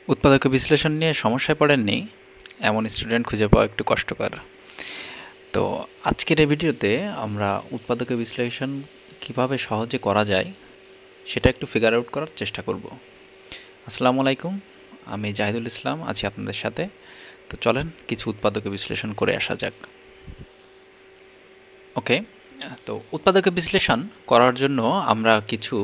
উৎপাদক বিশ্লেষণ নিয়ে সমস্যায় পড়েননি এমন স্টুডেন্ট খুঁজে পাওয়া একটু কষ্টকর। তো আজকের এই ভিডিওতে আমরা উৎপাদক বিশ্লেষণ কিভাবে সহজে করা যায় সেটা একটু ফিগার আউট করার চেষ্টা করব। আসসালামু আলাইকুম, আমি জাহিদুল ইসলাম আছি আপনাদের সাথে। তো চলেন কিছু উৎপাদক বিশ্লেষণ করে আসা যাক। ওকে, তো উৎপাদক বিশ্লেষণ করার জন্য আমরা কিছু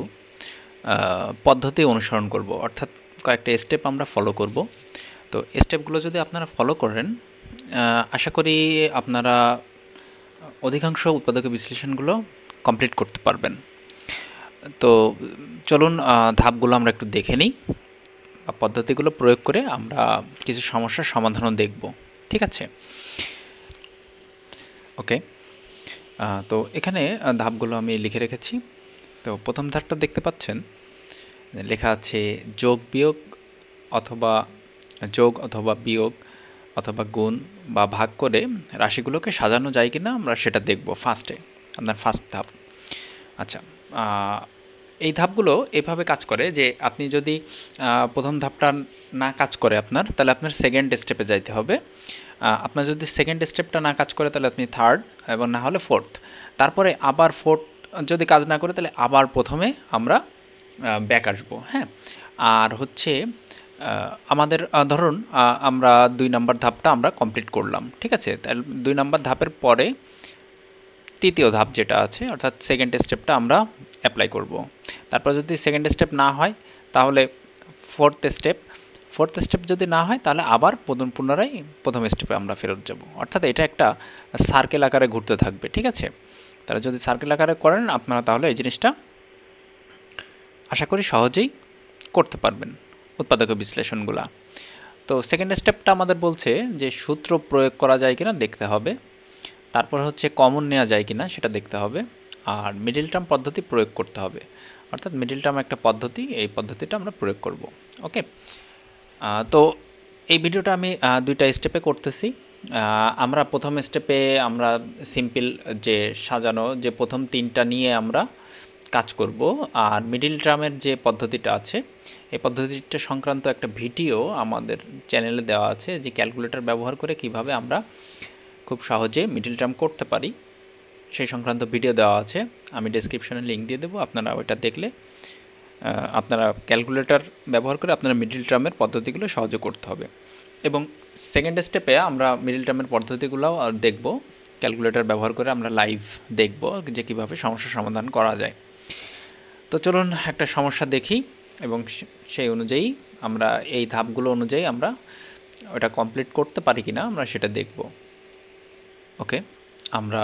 পদ্ধতি অনুসরণ করব, অর্থাৎ কয়েকটা স্টেপ আমরা ফলো করব। তো স্টেপগুলো যদি আপনারা ফলো করেন, আশা করি আপনারা অধিকাংশ উৎপাদক বিশ্লেষণগুলো কমপ্লিট করতে পারবেন। তো চলুন ধাপগুলো আমরা একটু দেখে নিই, পদ্ধতিগুলো প্রয়োগ করে আমরা কিছু সমস্যার সমাধানও দেখব। ঠিক আছে? ওকে, তো এখানে ধাপগুলো আমি লিখে রেখেছি। তো প্রথম ধাপটা দেখতে পাচ্ছেন, লেখা আছে যোগ বিয়োগ অথবা যোগ অথবা বিয়োগ অথবা গুণ বা ভাগ করে রাশিগুলোকে সাজানো যায় কিনা আমরা সেটা দেখব ফার্স্টে, আপনার ফার্স্ট ধাপ। আচ্ছা, এই ধাপগুলো এভাবে কাজ করে যে আপনি যদি প্রথম ধাপটা না কাজ করে আপনার, তাহলে আপনার সেকেন্ড স্টেপে যাইতে হবে। আপনার যদি সেকেন্ড স্টেপটা না কাজ করে তাহলে আপনি থার্ড, এবং না হলে ফোর্থ। তারপরে আবার ফোর্থ যদি কাজ না করে তাহলে আবার প্রথমে আমরা ব্যাক আসবো। হ্যাঁ, আর হচ্ছে আমাদের ধরুন আমরা 2 নাম্বার ধাপটা আমরা কমপ্লিট করলাম। ঠিক আছে? তাহলে 2 নাম্বার ধাপের পরে তৃতীয় ধাপ যেটা আছে, অর্থাৎ সেকেন্ড স্টেপটা আমরা অ্যাপ্লাই করব। তারপর যদি সেকেন্ড স্টেপ না হয় তাহলে ফোর্থ স্টেপ, ফোর্থ স্টেপ যদি না হয় তাহলে আবার পুনরায় প্রথম স্টেপে আমরা ফেরত যাব। অর্থাৎ এটা একটা সার্কেল আকারে ঘুরতে থাকবে। ঠিক আছে? তাহলে যদি সার্কেল আকারে করেন আপনারা, তাহলে এই জিনিসটা আশা করি সহজেই করতে পারবেন, উৎপাদক বিশ্লেষণগুলা। তো সেকেন্ড স্টেপটা আমাদের বলছে যে সূত্র প্রয়োগ করা যায় কিনা দেখতে হবে। তারপর হচ্ছে কমন নেওয়া যায় কিনা সেটা দেখতে হবে। আর মিডল টার্ম পদ্ধতি প্রয়োগ করতে হবে। অর্থাৎ মিডল টার্ম একটা পদ্ধতি, এই পদ্ধতিটা আমরা প্রয়োগ করব। ওকে, তো এই ভিডিওটা আমি দুইটা স্টেপে করতেছি। আমরা প্রথম স্টেপে আমরা সিম্পল যে সাজানো যে প্রথম তিনটা নিয়ে আমরা কাজ করব। আর মিডল টার্মের যে পদ্ধতিটা আছে, এই পদ্ধতিটা সংক্রান্ত একটা ভিডিও আমাদের চ্যানেলে দেওয়া আছে, যে ক্যালকুলেটর ব্যবহার করে কিভাবে আমরা খুব সহজে মিডল টার্ম করতে পারি সেই সংক্রান্ত ভিডিও দেওয়া আছে। আমি ডেসক্রিপশনে লিঙ্ক দিয়ে দেবো, আপনারা ওইটা দেখলে আপনারা ক্যালকুলেটর ব্যবহার করে আপনারা মিডল টার্মের পদ্ধতিগুলো সহজে করতে হবে। এবং সেকেন্ড স্টেপে আমরা মিডল টার্মের পদ্ধতিগুলোও দেখব, ক্যালকুলেটর ব্যবহার করে আমরা লাইভ দেখব যে কীভাবে সমস্যার সমাধান করা যায়। তো চলুন একটা সমস্যা দেখি এবং সেই অনুযায়ী আমরা এই ধাপগুলো অনুযায়ী আমরা ওটা কমপ্লিট করতে পারি কিনা আমরা সেটা দেখব। ওকে, আমরা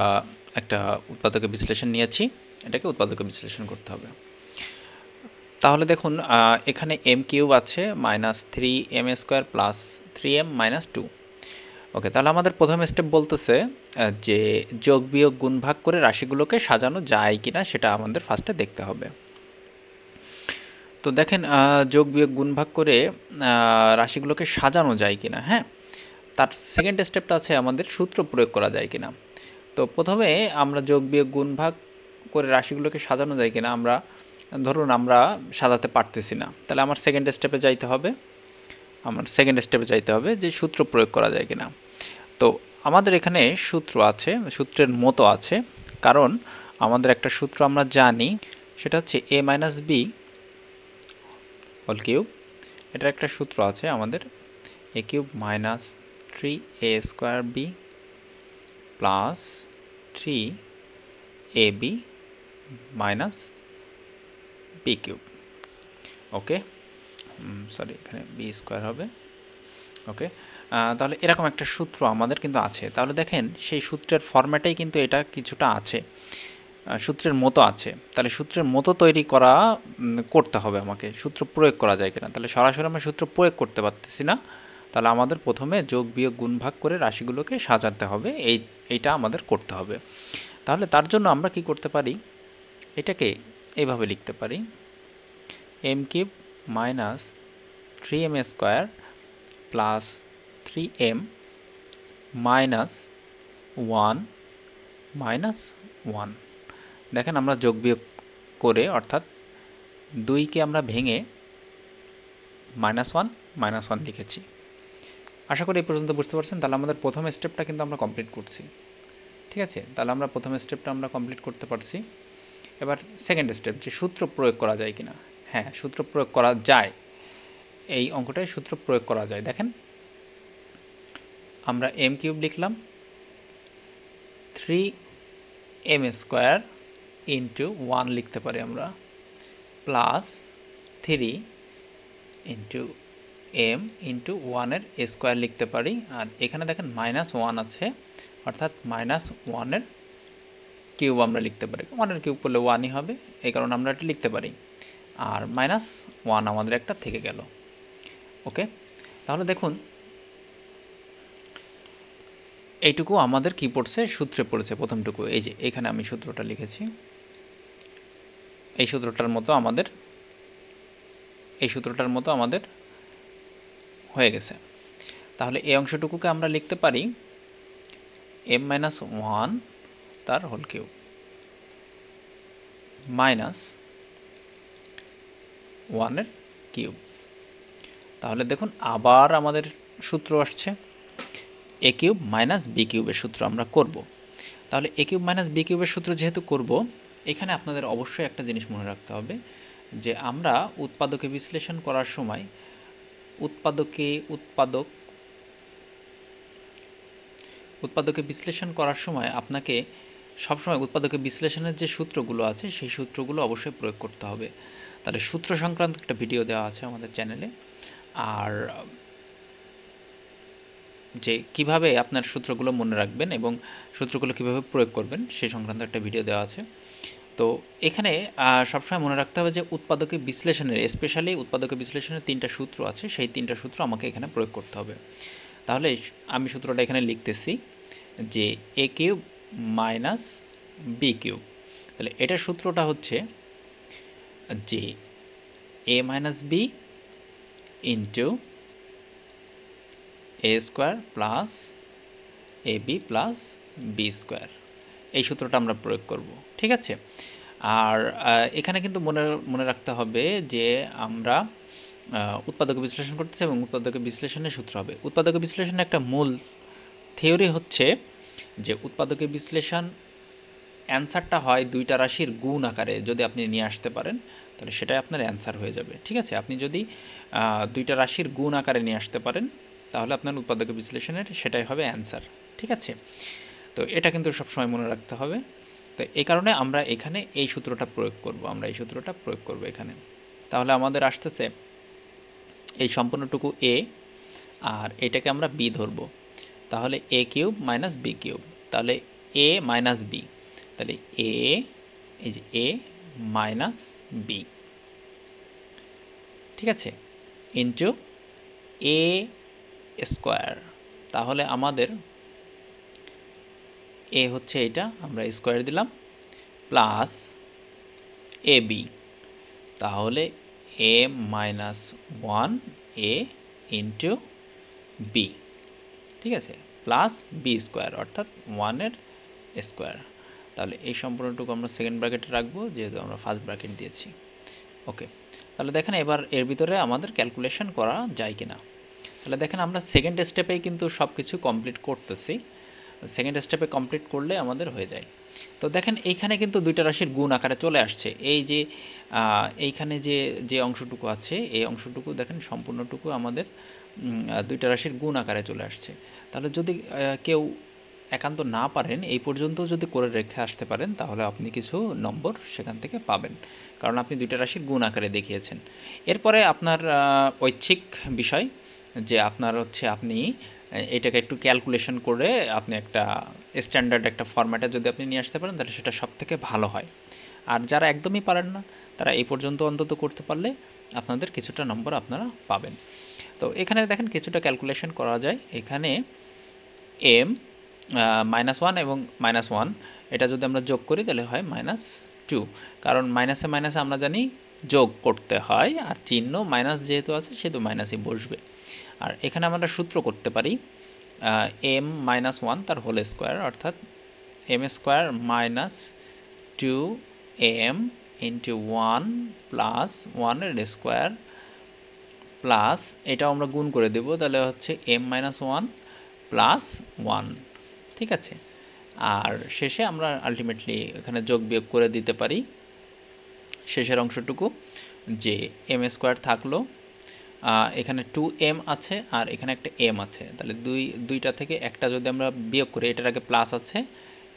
একটা উৎপাদক বিশ্লেষণ নিয়েছি, এটাকে উৎপাদক বিশ্লেষণ করতে হবে। তাহলে দেখুন এখানে এম কিউব আছে -3m² প্লাস 3m - 2। ওকে, তাহলে আমাদের প্রথম স্টেপ বলতেছে যে যোগ বিয়োগ গুণ ভাগ করে রাশিগুলোকে সাজানো যায় কিনা সেটা আমাদের ফার্স্টে দেখতে হবে। তো দেখেন যোগ বিয়োগ গুণ ভাগ করে রাশিগুলোকে সাজানো যায় কিনা। হ্যাঁ, তার সেকেন্ড স্টেপটা আছে আমাদের সূত্র প্রয়োগ করা যায় কিনা। তো প্রথমে আমরা যোগ বিয়োগ গুণ ভাগ করে রাশিগুলোকে সাজানো যায় কিনা আমরা ধরুন আমরা সাজাতে পারতেছি না, তাহলে আমার সেকেন্ড স্টেপে যাইতে হবে। আমার সেকেন্ড স্টেপে যাইতে হবে যে সূত্র প্রয়োগ করা যায় কিনা। তো আমাদের এখানে সূত্র আছে, সূত্রের মতো আছে, কারণ আমাদের একটা সূত্র আমরা জানি, সেটা হচ্ছে a minus b whole cube. এটার একটা সূত্র আছে আমাদের, a cube minus 3a² b plus 3ab minus b cube. Okay, sorry এখানে বি স্কোয়ার হবে। ওকে, তাহলে এরকম একটা সূত্র আমাদের কিন্তু আছে। তাহলে দেখেন সেই সূত্রের ফরম্যাটেই কিন্তু এটা কিছুটা আছে, সূত্রের মতো আছে। তাহলে সূত্রের মতো তৈরি করা করতে হবে আমাকে, সূত্র প্রয়োগ করা যায় কিনা। তাহলে সরাসরি আমরা সূত্র প্রয়োগ করতে পারতেছি না, তাহলে আমাদের প্রথমে যোগ বিয়োগ গুণ ভাগ করে রাশিগুলোকে সাজাতে হবে, এইটা আমাদের করতে হবে। তাহলে তার জন্য আমরা কি করতে পারি, এটাকে এইভাবে লিখতে পারি, m cube minus 3m² plus 3m minus 1 minus 1। দেখেন আমরা যোগ বিয়োগ করে, অর্থাৎ 2কে আমরা ভেঙে -1 লিখেছি। আশা করি এই পর্যন্ত বুঝতে পারছেন। তাহলে আমাদের প্রথম স্টেপটা কিন্তু আমরা কমপ্লিট করছি। ঠিক আছে, তাহলে আমরা প্রথম স্টেপটা আমরা কমপ্লিট করতে পারছি। এবার সেকেন্ড স্টেপ, যে সূত্র প্রয়োগ করা যায় কিনা। হ্যাঁ, সূত্র প্রয়োগ করা যায়, এই অঙ্কটায় সূত্র প্রয়োগ করা যায়। দেখেন, আমরা m³ লিখলাম 3m² ইন্টু 1 লিখতে পারি আমরা, প্লাস 3 ইন্টু m ইন্টু 1 এর স্কোয়ার লিখতে পারি। আর এখানে দেখেন -1 আছে, অর্থাৎ -1 এর কিউব আমরা লিখতে পারি। 1 এর কিউব করলে 1ই হবে, এই কারণে আমরা এটা লিখতে পারি। আর -1 আমাদের একটা থেকে গেল। ওকে, তাহলে দেখুন এইটুকু আমাদের কি পড়ছে, সূত্রে পড়েছে প্রথমটুকু। এই যে এখানে আমি সূত্রটা লিখেছি, এই সূত্রটার মতো আমাদের হয়ে গেছে। তাহলে এই অংশটুকুকে আমরা লিখতে পারি m-1 তার হোল কিউব মাইনাস 1 এর কিউব। তাহলে দেখুন আবার আমাদের সূত্র আসছে, a³ মাইনাস b³ এর সূত্র আমরা করব। তাহলে a³ মাইনাস b³ এর সূত্র যেহেতু করব, এখানে আপনাদের অবশ্যই একটা জিনিস মনে রাখতে হবে, যে আমরা উৎপাদকে বিশ্লেষণ করার সময় উৎপাদকে বিশ্লেষণ করার সময় আপনাকে সবসময় উৎপাদকে বিশ্লেষণের যে সূত্রগুলো আছে সেই সূত্রগুলো অবশ্যই প্রয়োগ করতে হবে। তাহলে সূত্র সংক্রান্ত একটা ভিডিও দেওয়া আছে আমাদের চ্যানেলে, আর যে কিভাবে আপনার সূত্রগুলো মনে রাখবেন এবং সূত্রগুলো কিভাবে প্রয়োগ করবেন সেই সংক্রান্ত একটা ভিডিও দেওয়া আছে। তো এখানে সবসময় মনে রাখতে হবে যে উৎপাদকে বিশ্লেষণের, স্পেশালি উৎপাদকে বিশ্লেষণের 3টা সূত্র আছে, সেই 3টা সূত্র আমাকে এখানে প্রয়োগ করতে হবে। তাহলে আমি সূত্রটা এখানে লিখতেছি যে a³ মাইনাস b³। তাহলে এটার সূত্রটা হচ্ছে যে a minus b into a² plus ab plus b², এই সূত্রটা আমরা প্রয়োগ করব। ঠিক আছে, আর এখানে কিন্তু মনে রাখতে হবে যে আমরা উৎপাদক বিশ্লেষণ করতেছি এবং উৎপাদক বিশ্লেষণের সূত্র হবে। উৎপাদক বিশ্লেষণের একটা মূল থিওরি হচ্ছে যে উৎপাদকের বিশ্লেষণ অ্যান্সারটা হয় দুইটা রাশির গুণ আকারে যদি আপনি নিয়ে আসতে পারেন, তাহলে সেটাই আপনার অ্যান্সার হয়ে যাবে। ঠিক আছে, আপনি যদি দুইটা রাশির গুণ আকারে নিয়ে আসতে পারেন, তাহলে আপনার উৎপাদকের বিশ্লেষণের সেটাই হবে অ্যান্সার। ঠিক আছে, তো এটা কিন্তু সবসময় মনে রাখতে হবে। তো এই কারণে আমরা এখানে এই সূত্রটা প্রয়োগ করব, এখানে। তাহলে আমাদের আসতেছে এই সম্পূর্ণটুকু a, আর এটাকে আমরা b ধরব। তাহলে a³ মাইনাস b³, তাহলে a মাইনাস b, তাহলে এই যে a মাইনাস b, ঠিক আছে, ইন্টু a²। তাহলে আমাদের a হচ্ছে এটা, আমরা স্কোয়ার দিলাম, প্লাস ab, তাহলে a minus 1a into b, ঠিক আছে, প্লাস b² অর্থাৎ 1 এর স্কোয়ার। তাহলে এই সম্পূর্ণটুকু আমরা সেকেন্ড ব্র্যাকেটে রাখবো, যেহেতু আমরা ফার্স্ট ব্র্যাকেট দিয়েছি। ওকে, তাহলে দেখেন এবার এর ভিতরে আমাদের ক্যালকুলেশন করা যায় কিনা। তাহলে দেখেন আমরা সেকেন্ড স্টেপেই কিন্তু সব কিছু কমপ্লিট করতেছি, সেকেন্ড স্টেপে কমপ্লিট করলে আমাদের হয়ে যায়। তো দেখেন এইখানে কিন্তু দুইটা রাশির গুণ আকারে চলে আসছে। এই যে এইখানে যে অংশটুকু আছে, এই অংশটুকু দেখেন সম্পূর্ণটুকু আমাদের দুইটা রাশির গুণ আকারে চলে আসছে। তাহলে যদি কেউ একান্ত না পারেন এই পর্যন্ত যদি করে রেখে আসতে পারেন, তাহলে আপনি কিছু নম্বর সেখান থেকে পাবেন, কারণ আপনি দুইটা রাশির গুণ আকারে দেখিয়েছেন। এরপরে আপনার ঐচ্ছিক বিষয়, যে আপনার হচ্ছে আপনি এটাকে একটু ক্যালকুলেশন করে আপনি একটা স্ট্যান্ডার্ড একটা ফরম্যাটে যদি আপনি নিয়ে আসতে পারেন, তাহলে সেটা সবথেকে ভালো হয়। আর যারা একদমই পারেন না, তারা এই পর্যন্ত অন্তত করতে পারলে আপনাদের কিছুটা নম্বর আপনারা পাবেন। তো এখানে দেখেন কিছুটা ক্যালকুলেশন করা যায়। এখানে m -1 এবং -1 এটা যদি আমরা যোগ করি তাহলে হয় -2, কারণ মাইনাসে মাইনাসে আমরা জানি যোগ করতে হয়, আর চিহ্ন মাইনাস যেহেতু আছে সেহেতু মাইনাসই বসবে। আর এখানে আমরা সূত্র করতে পারি m-1 তার হোল স্কোয়ার, অর্থাৎ m² minus 2m into 1 plus 1 এর স্কোয়ার প্লাস এটাও আমরা গুণ করে দেব, তাহলে হচ্ছে m minus one plus one. ঠিক আছে, আর শেষে আমরা আলটিমেটলি এখানে যোগ বিয়োগ করে দিতে পারি শেষের অংশটুকু, যে এম স্কোয়ার থাকলো, এখানে 2m আছে আর এখানে একটা m আছে, তাহলে দুইটা থেকে একটা যদি আমরা বিয়োগ করি, এটার আগে প্লাস আছে,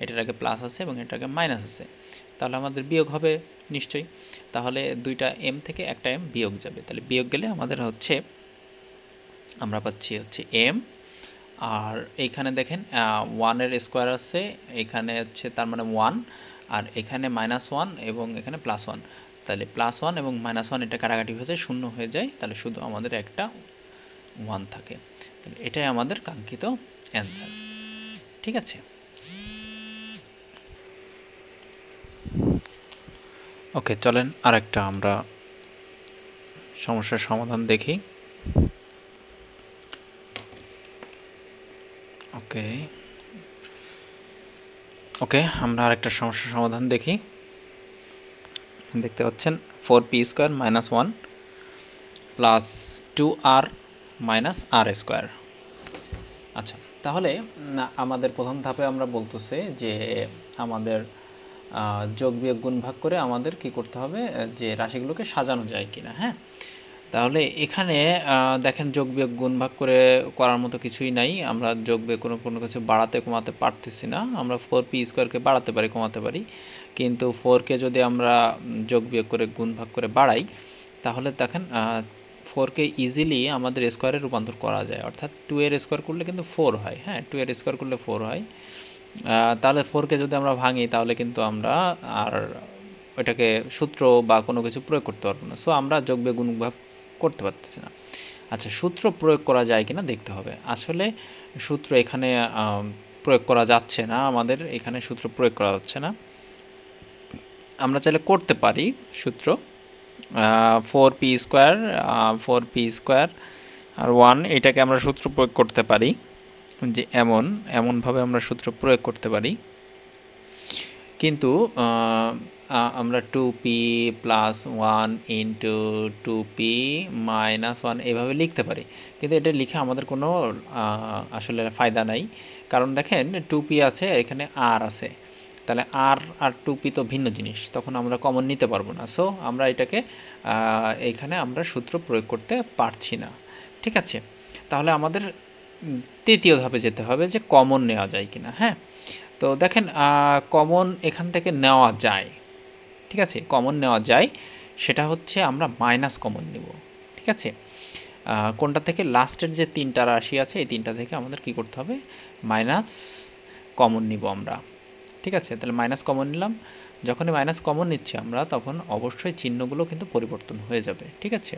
এটার আগে প্লাস আছে এবং এটার আগে মাইনাস আছে, তাহলে আমাদের বিয়োগ হবে নিশ্চয়ই। তাহলে দুইটা m থেকে একটা m বিয়োগ যাবে, তাহলে বিয়োগ গেলে আমাদের হচ্ছে আমরা পাচ্ছি হচ্ছে m। আর এইখানে দেখেন ওয়ানের স্কোয়ার আছে, এখানে হচ্ছে তার মানে 1, আর এখানে মাইনাস ওয়ান এবং এখানে প্লাস ওয়ান, তাহলে প্লাস ওয়ান এবং মাইনাস ওয়ান এটা কাটাকাটি হয়ে যায়, শূন্য হয়ে যায়, তাহলে শুধু আমাদের একটা 1 থাকে। তাহলে এটাই আমাদের কাঙ্ক্ষিত অ্যান্সার। ঠিক আছে, ওকে, চলেন আরেকটা আমরা সমস্যার সমাধান দেখি। ওকে ওকে, আমরা আরেকটা সমস্যার সমাধান দেখি। দেখতে পাচ্ছেন 4p square minus one plus 2r minus r square. আচ্ছা, তাহলে আমাদের প্রথম ধাপে আমরা বলতেছে যে আমাদের যোগ বিয়োগ গুণ ভাগ করে আমাদের কি করতে হবে, যে রাশিগুলোকে সাজানো যায় কিনা। হ্যাঁ, তাহলে এখানে দেখেন যোগ বিয়োগ গুণ ভাগ করে করার মতো কিছুই নাই, আমরা যোগ বিয়োগ কোনো কিছু বাড়াতে কমাতে পারতেছি না। আমরা 4p স্কোয়ারকে বাড়াতে পারি, কমাতে পারি, কিন্তু 4কে যদি আমরা যোগ বিয়োগ করে গুণ ভাগ করে বাড়াই, তাহলে দেখেন 4কে ইজিলি আমাদের স্কোয়ারে রূপান্তর করা যায়, অর্থাৎ 2 এর স্কোয়ার করলে কিন্তু 4 হয়। হ্যাঁ, 2 এর স্কোয়ার করলে 4 হয়। তাহলে 4কে যদি আমরা ভাঙি, তাহলে কিন্তু আমরা আর ওইটাকে সূত্র বা কোনো কিছু প্রয়োগ করতে পারবো না, সো আমরা যোগ বিয়োগ গুণ ভাগ করতে পারতেছি না। আচ্ছা, সূত্র প্রয়োগ করা যায় কিনা দেখতে হবে। আসলে সূত্র এখানে প্রয়োগ করা যাচ্ছে না, আমাদের এখানে সূত্র প্রয়োগ করা যাচ্ছে না। আমরা চাইলে করতে পারি সূত্র, 4p স্কোয়ার 4p স্কোয়ার আর 1, এটাকে আমরা সূত্র প্রয়োগ করতে পারি, যে এমনভাবে আমরা সূত্র প্রয়োগ করতে পারি। কিন্তু আমরা 2p plus one into 2p minus one এভাবে লিখতে পারি, কিন্তু এটা লিখে আমাদের কোনো আসলে ফায়দা নাই। কারণ দেখেন 2p আছে, এখানে r আছে, তাহলে r আর 2p তো ভিন্ন জিনিস, তখন আমরা কমন নিতে পারবো না, সো আমরা এটাকে এখানে আমরা সূত্র প্রয়োগ করতে পারছি না। ঠিক আছে, তাহলে আমাদের তৃতীয় ধাপে যেতে হবে যে কমন নেওয়া যায় কিনা। হ্যাঁ, তো দেখেন কমন এখান থেকে নেওয়া যায়। ঠিক আছে, কমন নেওয়া যায়, সেটা হচ্ছে আমরা মাইনাস কমন নেব। ঠিক আছে, কোনটা থেকে, লাস্টের যে তিনটা রাশি আছে এই তিনটা থেকে আমাদের কি করতে হবে, মাইনাস কমন নিব আমরা। ঠিক আছে, তাহলে মাইনাস কমন নিলাম, যখনই মাইনাস কমন নিচ্ছি আমরা, তখন অবশ্যই চিহ্নগুলো কিন্তু পরিবর্তন হয়ে যাবে। ঠিক আছে,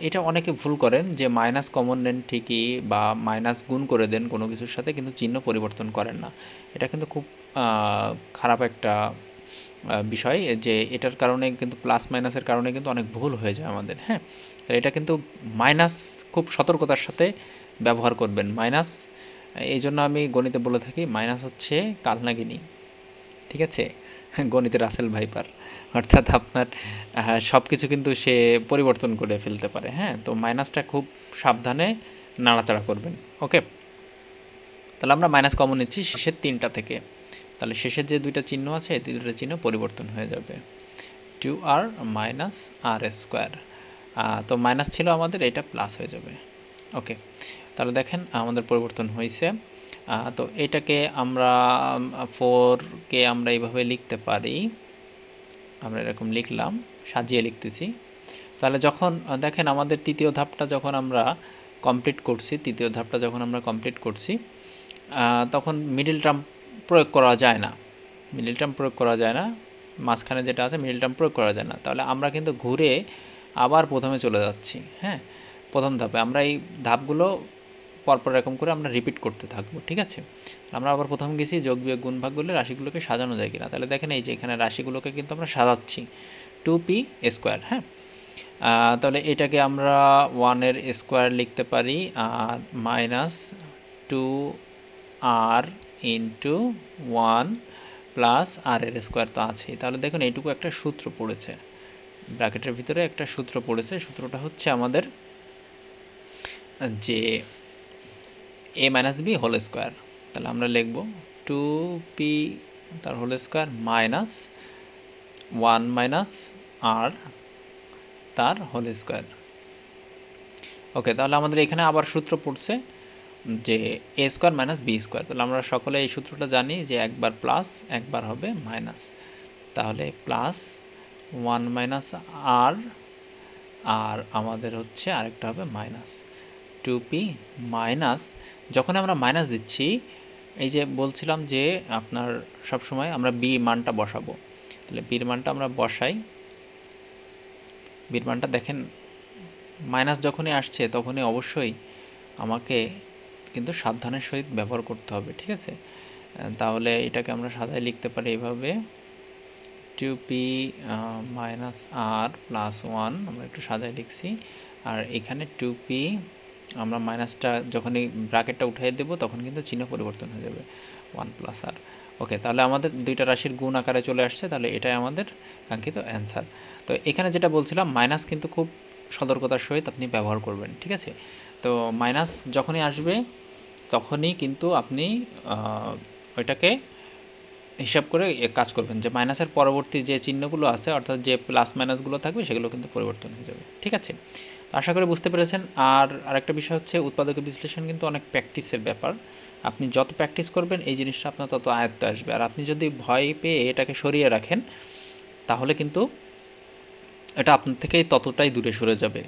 এটা অনেকে ভুল করেন যে মাইনাস কমন নেন ঠিকই, বা মাইনাস গুণ করে দেন কোনো কিছুর সাথে, কিন্তু চিহ্ন পরিবর্তন করেন না। এটা কিন্তু খুব খারাপ একটা বিষয়, যে এটার কারণে কিন্তু প্লাস মাইনাসের কারণে কিন্তু অনেক ভুল হয়ে যায় আমাদের। হ্যাঁ, তাহলে এটা কিন্তু মাইনাস খুব সতর্কতার সাথে ব্যবহার করবেন। মাইনাস, এই জন্য আমি গণিতে বলে থাকি মাইনাস হচ্ছে কালনাগিনী। ঠিক আছে, গণিতের রাসেল ভাইপার, অর্থাৎ আপনার সব কিছু কিন্তু সে পরিবর্তন করে ফেলতে পারে। হ্যাঁ, তো মাইনাসটা খুব সাবধানে নাড়াচাড়া করবেন। ওকে, তাহলে আমরা মাইনাস কমন নিচ্ছি শেষের তিনটা থেকে, তাহলে শেষের যে দুইটা চিহ্ন আছে এই দুইটা চিহ্ন পরিবর্তন হয়ে যাবে, 2r মাইনাস আর স্কোয়ার। তো মাইনাস ছিল আমাদের, এটা প্লাস হয়ে যাবে। ওকে, তাহলে দেখেন আমাদের পরিবর্তন হয়েছে। তো এটাকে আমরা 4কে আমরা এইভাবে লিখতে পারি, আমরা এরকম লিখলাম, সাজিয়ে লিখতেছি। তাহলে যখন দেখেন আমাদের তৃতীয় ধাপটা যখন আমরা কমপ্লিট করছি, তখন মিডল টার্ম প্রয়োগ করা যায় না, মাঝখানে যেটা আছে মিডল টার্ম প্রয়োগ করা যায় না। তাহলে আমরা কিন্তু ঘুরে আবার প্রথমে চলে যাচ্ছি। হ্যাঁ, প্রথম ধাপে আমরা এই ধাপগুলো পরপর এরকম করে আমরা রিপিট করতে থাকবো। ঠিক আছে, আমরা আবার প্রথম গেছি যোগ বিয়োগ গুণ ভাগ করলে রাশিগুলোকে সাজানো যায় কিনা। তাহলে দেখেন এই যে এখানে রাশিগুলোকে কিন্তু আমরা সাজাচ্ছি, 2p স্কোয়ার। হ্যাঁ, তাহলে এটাকে আমরা 1-এর স্কোয়ার লিখতে পারি, আর মাইনাস 2r ইন্টু 1 প্লাস r-এর স্কোয়ার তো আছেই। তাহলে দেখুন এইটুকু একটা সূত্র পড়েছে, ব্র্যাকেটের ভিতরে একটা সূত্র পড়েছে, সূত্রটা হচ্ছে আমাদের যে a minus b whole square, তাহলে আমরা লিখব 2p তার হোল স্কোয়ার মাইনাস 1 মাইনাস আর তার হোল স্কোয়ার। ওকে, তাহলে আমাদের এখানে আবার সূত্র পড়ছে যে a square minus b square. তাহলে আমরা সকলে এই সূত্রটা জানি যে একবার প্লাস একবার হবে মাইনাস, তাহলে প্লাস 1 মাইনাস আর আর আমাদের হচ্ছে আরেকটা হবে মাইনাস 2p মাইনাস, যখন আমরা মাইনাস দিচ্ছি এই যে বলছিলাম যে আপনার সবসময় আমরা বি মানটা বসাবো, তাহলে বির মানটা আমরা বসাই। বির মানটা দেখেন মাইনাস যখনই আসছে তখনই অবশ্যই আমাকে কিন্তু সাবধানের সহিত ব্যবহার করতে হবে, ঠিক আছে? তাহলে এটাকে আমরা সাজায় লিখতে পারি এইভাবে 2p মাইনাস আর প্লাস 1, আমরা একটু সাজায় লিখছি। আর এখানে 2p আমরা মাইনাসটা যখনই ব্র্যাকেটটা উঠিয়ে দেব তখন কিন্তু চিহ্ন পরিবর্তন হয়ে যাবে 1 প্লাস আর। ওকে, তাহলে আমাদের দুইটা রাশির গুণ আকারে চলে আসছে, তাহলে এটাই আমাদের কাঙ্ক্ষিত অ্যান্সার। তো এখানে যেটা বলছিলাম মাইনাস কিন্তু খুব সতর্কতার সহিত আপনি ব্যবহার করবেন, ঠিক আছে? তো মাইনাস যখনই আসবে তখনই কিন্তু আপনি ওইটাকে হিসাব করে কাজ করবেন যে মাইনাসের পরবর্তী যে চিহ্নগুলো আছে অর্থাৎ যে প্লাস মাইনাসগুলো থাকবে সেগুলো কিন্তু পরিবর্তন হয়ে যাবে, ঠিক আছে? তো আশা করি বুঝতে পেরেছেন। আর আরেকটা বিষয় হচ্ছে উৎপাদক বিশ্লেষণ কিন্তু অনেক প্র্যাকটিসের ব্যাপার। আপনি যত প্র্যাকটিস করবেন এই জিনিসটা আপনার তত আয়ত্তে আসবে। আর আপনি যদি ভয় পেয়ে এটাকে সরিয়ে রাখেন তাহলে কিন্তু এটা আপনার থেকেই ততটাই দূরে সরে যাবে।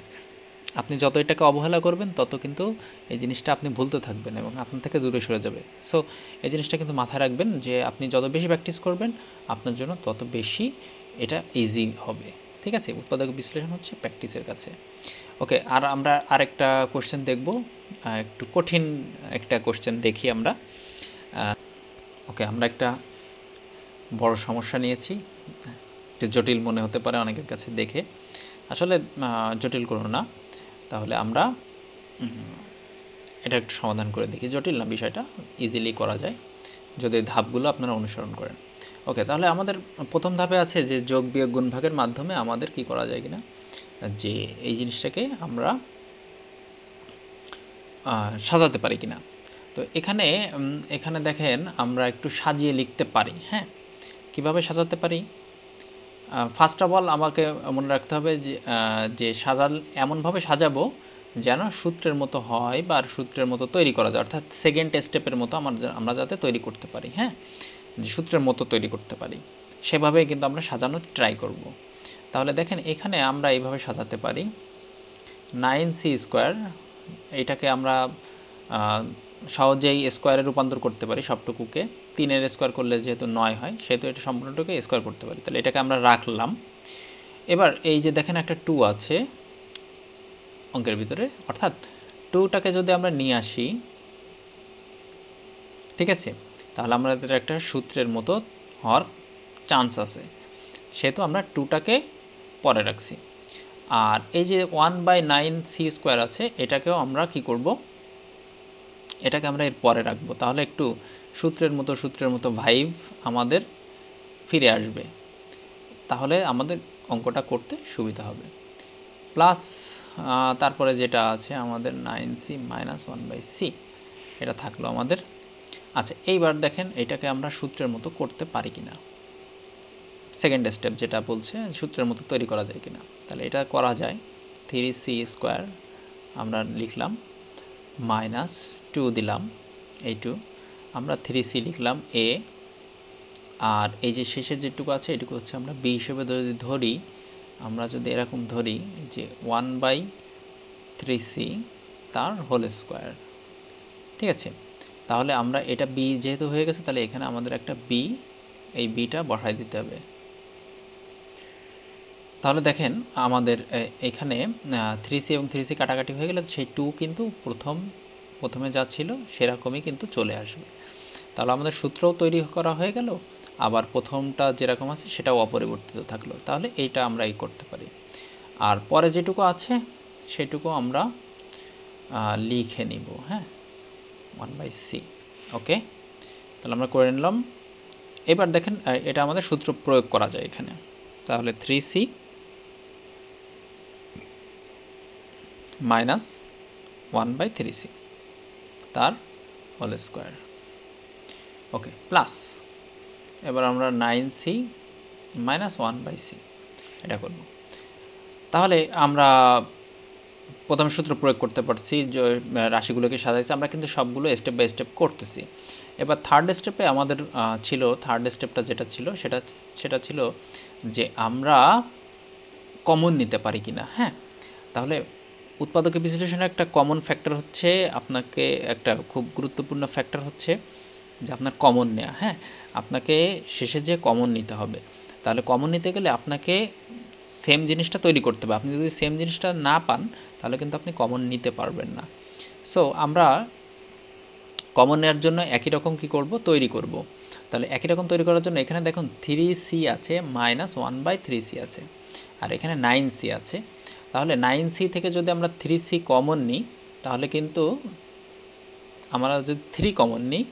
আপনি যত এটাকে অবহেলা করবেন তত কিন্তু এই জিনিসটা আপনি ভুলতে থাকবেন এবং আপনার থেকে দূরে সরে যাবে। সো এই জিনিসটা কিন্তু মাথায় রাখবেন যে আপনি যত বেশি প্র্যাকটিস করবেন আপনার জন্য তত বেশি এটা ইজি হবে, ঠিক আছে? উৎপাদক বিশ্লেষণ হচ্ছে প্র্যাকটিসের কাছে। ওকে, আর আমরা আরেকটা কোশ্চেন দেখব, একটু কঠিন একটা কোশ্চেন দেখি আমরা। ওকে, আমরা একটা বড় সমস্যা নিয়েছি, একটু জটিল মনে হতে পারে অনেকের কাছে দেখে, আসলে জটিল কোনো না। তাহলে আমরা এটা একটু সমাধান করে দেখি। জটিল না, বিষয়টা ইজিলি করা যায় যদি ধাপগুলো আপনারা অনুসরণ করেন। ওকে, তাহলে আমাদের প্রথম ধাপে আছে যে যোগ বিয়োগ গুণ ভাগের মাধ্যমে আমাদের কি করা যায় কিনা, যে এই জিনিসটাকে আমরা সাজাতে পারি কিনা। তো এখানে এখানে দেখেন আমরা একটু সাজিয়ে লিখতে পারি। হ্যাঁ, কিভাবে সাজাতে পারি? ফার্স্ট অফ অল আমাকে মনে রাখতে হবে যে এমনভাবে সাজাবো যেন সূত্রের মতো হয় বা সূত্রের মতো তৈরি করা যায়, অর্থাৎ সেকেন্ড স্টেপের মতো আমরা যাতে তৈরি করতে পারি। হ্যাঁ, যে সূত্রের মতো তৈরি করতে পারি সেভাবেই কিন্তু আমরা সাজানোর ট্রাই করব। তাহলে দেখেন এখানে আমরা এইভাবে সাজাতে পারি 9c স্কোয়ার, এটাকে আমরা সহজেই স্কোয়ারে রূপান্তর করতে পারি সবটুকুকে। 3-এর স্কোয়ার করলে যেহেতু 9 হয় সেহেতু এটা সম্পূর্ণটুকু স্কোয়ার করতে পারি, তাহলে এটাকে আমরা রাখলাম। এবার এই যে দেখেন একটা 2 আছে অঙ্কের ভিতরে, অর্থাৎ 2টাকে যদি আমরা নিয়ে আসি, ঠিক আছে, তাহলে আমাদের একটা সূত্রের মতো হওয়ার চান্স আছে, সেহেতু আমরা 2টাকে পরে রাখছি। আর এই যে 1/9c স্কোয়ার আছে এটাকেও আমরা কি করব, এটাকে আমরা এর পরে রাখবো, তাহলে একটু সূত্রের মতো ভাইব আমাদের ফিরে আসবে, তাহলে আমাদের অঙ্কটা করতে সুবিধা হবে। প্লাস তারপরে যেটা আছে আমাদের 9c মাইনাস 1/c, এটা থাকলো আমাদের। আচ্ছা, এইবার দেখেন এটাকে আমরা সূত্রের মতো করতে পারি কিনা, সেকেন্ড স্টেপ যেটা বলছে সূত্রের মতো তৈরি করা যায় কিনা। তাহলে এটা করা যায়। 3c স্কোয়ার আমরা লিখলাম মাইনাস 2 দিলাম, এই 2 আমরা 3c লিখলাম a, আর এই যে শেষের যেটুকু আছে এটুকু হচ্ছে আমরা b হিসেবে যদি ধরি, আমরা যদি এরকম ধরি যে 1/3c তার হোল স্কোয়ার, ঠিক আছে? তাহলে আমরা এটা b যেহেতু হয়ে গেছে তাহলে এখানে আমাদের একটা b, এই bটা বসাই দিতে হবে। তাহলে দেখেন আমাদের এখানে 3c এবং 3c কাটাকাটি হয়ে গেলে সেই 2 কিন্তু প্রথমে যা ছিল সেরকমই কিন্তু চলে আসবে। তাহলে আমাদের সূত্রও তৈরি করা হয়ে গেল, আবার প্রথমটা যেরকম আছে সেটাও অপরিবর্তিত থাকলো। তাহলে এইটা আমরা এই করতে পারি। আর পরে যেটুকু আছে সেটুকু আমরা লিখে নিব। হ্যাঁ, 1/c। ওকে, তাহলে আমরা করে নিলাম। এবার দেখেন এটা আমাদের সূত্র প্রয়োগ করা যায় এখানে। তাহলে 3c মাইনাস 1/3c তার হোল স্কোয়ার। ওকে, প্লাস এবার আমরা 9c মাইনাস 1/c এটা করব। তাহলে আমরা প্রথম সূত্র প্রয়োগ করতে পারছি, যে রাশিগুলোকে সাজাইছি, আমরা কিন্তু সবগুলো স্টেপ বাই স্টেপ করতেছি। এবার থার্ড স্টেপে আমাদের ছিল, থার্ড স্টেপটা যেটা ছিল সেটা ছিল যে আমরা কমন নিতে পারি কিনা। হ্যাঁ, তাহলে উৎপাদকের বিশ্লেষণের একটা কমন ফ্যাক্টর হচ্ছে, আপনাকে একটা খুব গুরুত্বপূর্ণ ফ্যাক্টর হচ্ছে যে আপনার কমন নেওয়া। হ্যাঁ, আপনাকে শেষে যে কমন নিতে হবে, তাহলে কমন নিতে গেলে আপনাকে সেম জিনিসটা তৈরি করতে হবে। আপনি যদি সেম জিনিসটা না পান তাহলে কিন্তু আপনি কমন নিতে পারবেন না। সো আমরা কমন নেওয়ার জন্য একই রকম কি করব, তৈরি করব। তাহলে একই রকম তৈরি করার জন্য এখানে দেখুন 3c আছে মাইনাস 1/3c আছে, আর এখানে 9c আছে। তাহলে 9c থেকে যদি আমরা 3c কমন নিই তাহলে কিন্তু আমরা যদি 3 কমন নিই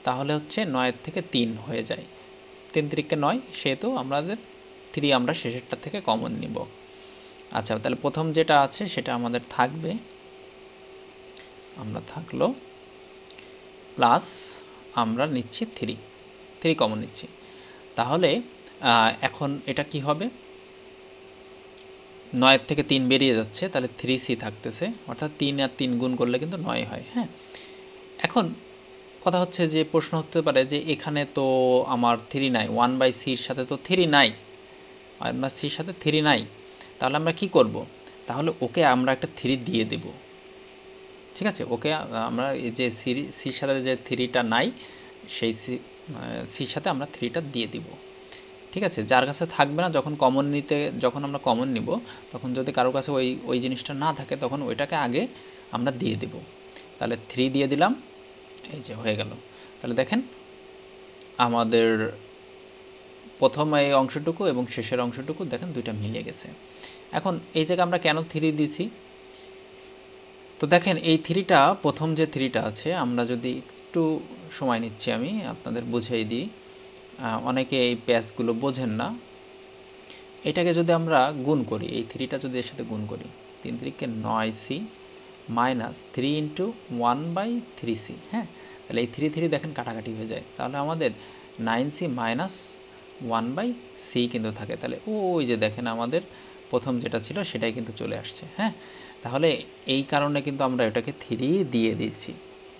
তাহলে হচ্ছে 9 থেকে 3 হয়ে যায়, 3 3 9, সেহেতু আমাদের 3 আমরা শেষেরটা থেকে কমন নিব। আচ্ছা, তাহলে প্রথম যেটা আছে সেটা আমাদের থাকবে, আমরা থাকলো প্লাস আমরা নিচ্ছি 3 কমন নিচ্ছি। তাহলে এখন এটা কি হবে, 9 থেকে 3 বেরিয়ে যাচ্ছে, তাহলে 3c থাকতেছে, অর্থাৎ 3 আর 3 গুণ করলে কিন্তু 9 হয়। হ্যাঁ, এখন কথা হচ্ছে যে প্রশ্ন হতে পারে যে এখানে তো আমার 3 নাই, 1/c-র সাথে তো 3 নাই, 1/c-র সাথে 3 নাই, তাহলে আমরা কি করব, তাহলে ওকে আমরা একটা 3 দিয়ে দেব। ঠিক আছে, ওকে আমরা এই যে সির সাথে যে 3টা নাই, সেই সির সাথে আমরা 3টা দিয়ে দিব। ঠিক আছে, যার কাছে থাকবে না, যখন আমরা কমন নিব তখন যদি কারো কাছে ওই জিনিসটা না থাকে তখন ওইটাকে আগে আমরা দিয়ে দেব। তাহলে 3 দিয়ে দিলাম, এই যে হয়ে গেল। তাহলে দেখেন আমাদের প্রথম এই অংশটুকু এবং শেষের অংশটুকু দেখেন দুইটা মিলে গেছে। এখন এই জায়গায় আমরা কেন 3 দিয়েছি, তো দেখেন এই 3টা, প্রথম যে 3টা আছে, আমরা যদি একটু সময় নিচ্ছি আমি আপনাদের বুঝিয়ে দিই, অনেকে এই প্যাচগুলো বোঝেন না। এটাকে যদি আমরা গুণ করি, এই 3টা যদি এর সাথে গুণ করি, 3 3-কে 9c মাইনাস 3 ইন্টু 1/3c। হ্যাঁ, তাহলে এই 3 3 দেখেন কাটাকাটি হয়ে যায়, তাহলে আমাদের 9c মাইনাস 1/c কিন্তু থাকে। তাহলে ওই যে দেখেন আমাদের প্রথম যেটা ছিল সেটাই কিন্তু চলে আসছে। হ্যাঁ, তাহলে এই কারণে কিন্তু আমরা এটাকে 3 দিয়ে দিয়েছি।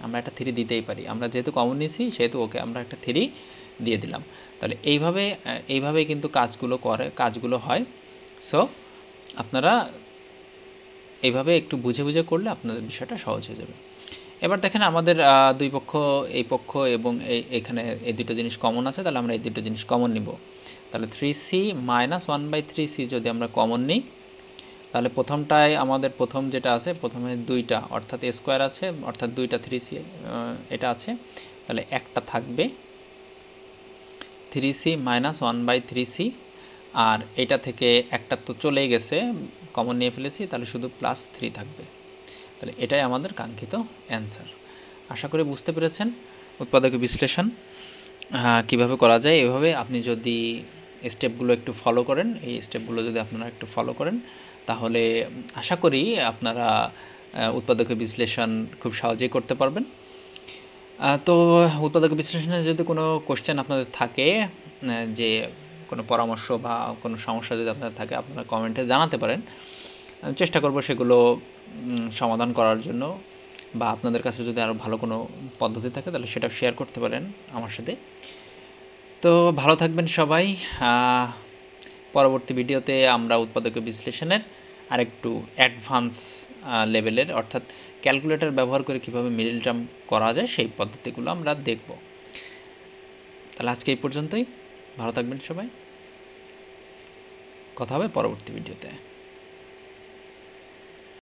আমরা একটা 3 দিতেই পারি, আমরা যেহেতু কমন নিয়েছি সেহেতু ওকে আমরা একটা 3 দিয়ে দিলাম। তাহলে এইভাবেই কিন্তু কাজগুলো হয়। সো আপনারা এইভাবে একটু বুঝে বুঝে করলে আপনাদের বিষয়টা সহজ হয়ে যাবে। এবার দেখেন আমাদের দুই পক্ষ, এই পক্ষ এবং এখানে এই দুটো জিনিস কমন আছে, তাহলে আমরা এই দুটো জিনিস কমন নিব। তাহলে 3c মাইনাস 1/3c যদি আমরা কমন নিই তাহলে প্রথমটায় আমাদের প্রথম যেটা আছে, প্রথমে দুইটা অর্থাৎ a স্কোয়ার আছে, অর্থাৎ দুইটা 3c এটা আছে, তাহলে একটা থাকবে 3c মাইনাস 1/3c, আর এটা থেকে একটা তো চলেই গেছে, কমন নিয়ে ফেলেছি, তাহলে শুধু প্লাস 3 থাকবে। তাহলে এটাই আমাদের কাঙ্ক্ষিত অ্যান্সার। আশা করি বুঝতে পেরেছেন উৎপাদকের বিশ্লেষণ কিভাবে করা যায়। এভাবে আপনি যদি স্টেপগুলো একটু ফলো করেন, এই স্টেপগুলো যদি আপনারা একটু ফলো করেন তাহলে আশা করি আপনারা উৎপাদকের বিশ্লেষণ খুব সহজেই করতে পারবেন। তো উৎপাদক বিশ্লেষণে যদি কোনো কোশ্চেন আপনাদের থাকে, যে কোনো পরামর্শ বা কোনো সমস্যা যদি আপনাদের থাকে, আপনারা কমেন্টে জানাতে পারেন। চেষ্টা করব সেগুলো সমাধান করার জন্য, বা আপনাদের কাছে যদি আরও ভালো কোনো পদ্ধতি থাকে তাহলে সেটা শেয়ার করতে পারেন আমার সাথে। তো ভালো থাকবেন সবাই। পরবর্তী ভিডিওতে আমরা উৎপাদক বিশ্লেষণের আরেকটু অ্যাডভান্স লেভেলের, অর্থাৎ ক্যালকুলেটর ব্যবহার করে কীভাবে মিডল টার্ম করা যায় সেই পদ্ধতিগুলো আমরা দেখব। তাহলে আজকে এই পর্যন্তই, ভালো থাকবেন সবাই, কথা হবে পরবর্তী ভিডিওতে।